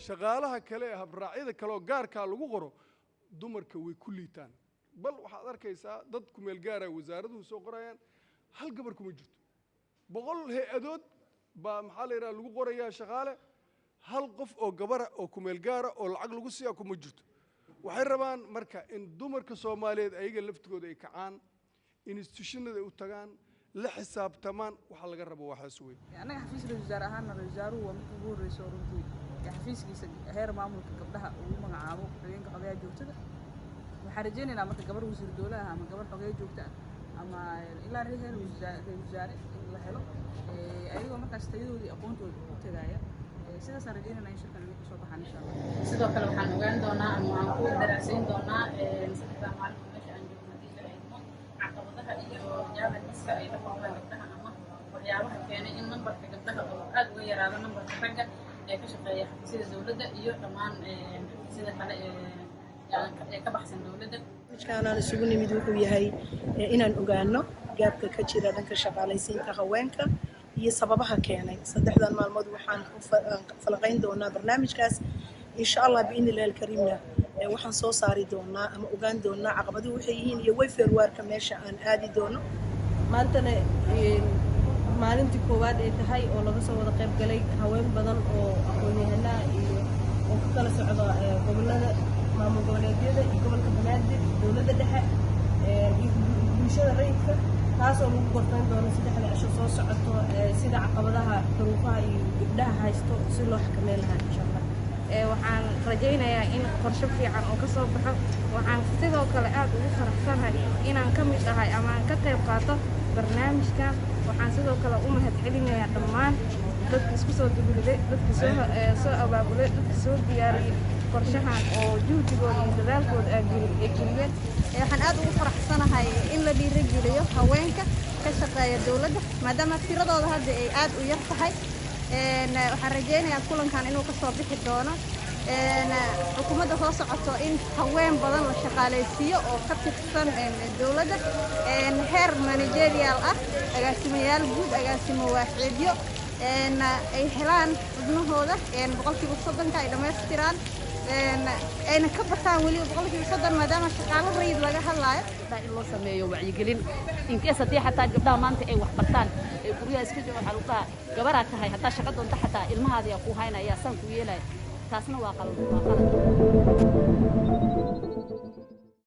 shaqaalaha kale habraacyada kale oo gaarka lagu qoro dumarka way ku liitaan bal waxaad arkaysaa dad ku meel gaar ah wasaaraduhu soo qorayaan hal gabar kuma jirto 100 hay'adood ba maxaa la yiraahdaa lagu qorayaa shaqaale hal qof oo gabar ah oo ku meel gaar ah oo lacag lagu siiyo kuma jirto waxay rabaan marka in dumarka Soomaaliyeed ayaga laftigooda ay kacaan institutionada u tagaan la xisaabtamaan waxa laga rabo waxaas weey anaga xafiiska wasaar ahaan wasaaruhu waa mid ugu horeeyay runtii xafiiskiisa heer maamulka gabdhaha uu magacaabo haweenka xogeeya joogtada waxaan rajaynaynaa marka gabar wasiir dawladda ama gabar xogeeya joogta ama ilaa heer wasaare la helo ayagoo markaas tayadoodii aqoontooda u tagaya sidaas aan rajaynaynaa in shirkan inuu soo baxaan insha Allah sidoo kale waxaan ogaan doonaa ama aan ku daraasayn doonaa saddex maalin meesha aan joogno diilaayno caqabadaha iyo jaamacadka ay la kulmaan gabdhaha ama waxyaabaha keenay in nambarka gabdhaha oo aad uga yaraado nambarka ragga ee ka shaqeeya sida dawladda iyo dhammaan sida kale ee ka baxsan dawladda midkaan isugu nimid wuxuu yahay inaan ogaano gaabka ka jira dhanka shaqaalaysiinta haweenka iyo sababaha keenay saddexdan maalmood waxaan ku falanqayn doonaa barnaamijkaas insha Allah biidhnillaahi kariimna waxaan soo saari doonaa ama ogaan doonaa caqabadaha waxay yihiin iyo way feerwaarka meesha aan aadi doono maantana maalintii koowaad ay tahay oo laga soo wada qayb galay haween badan oo aqoon-yahanada iyo oo ka kala socda gobolada maamul goboleedyada iyo gobolka banaadir dawladda dhexe iyo bulshada rayidka taas oo lagu qortaan doono saddexda cisho soo socoto sida caqabadaha duruufaha iyo gabdhaha haysto si loo xakameyn lahaa insha Allah waxaan rajaynayaa in qorshe fiican oo ka soo baxo waxaan sidoo kale aad ugu faraxsanahay inaan ka mid ahay ama aan ka qayb qaato barnaamijkan waxaan sidoo kale u mahadcelinayaa dhammaan dadka isku soo duulay dadka soo abaabulay dadka soo diyaariyay qorshahan oo juhdigooda iyo dadaalkooda ay geliyeen waxaan aad ugu faraxsanahay in la dhiirigeliyo haweenka ka shaqeeya dawladda maadaama tiradooda hadda ay aad u yar tahay waxaan rajaynayaa kulankan inuu ka soo bixi doono xukuumadda soo socoto in haween badan la shaqaalaysiiyo oo ka tirsan dawladda heer managerial ah agaasimayaal guud agaasimo waaxeedyo ay helaan xubnahooda boqolkiiba 30 ay dhammaystiraan ayna ka bataan weli boqolkiiba 30 maadaama shaqaale rayid laga hadlayo in loo sameeyo wacyigelin in kees haddii xataa gabdhaha maanta ay wax bartaan ee guryaha iska jooga waxaa lagu dhahaa gabaraa tahay hataa shaqa doonta xataa ilmahaada yaa ku haynaya saan ku yeelaya taasna waa qalad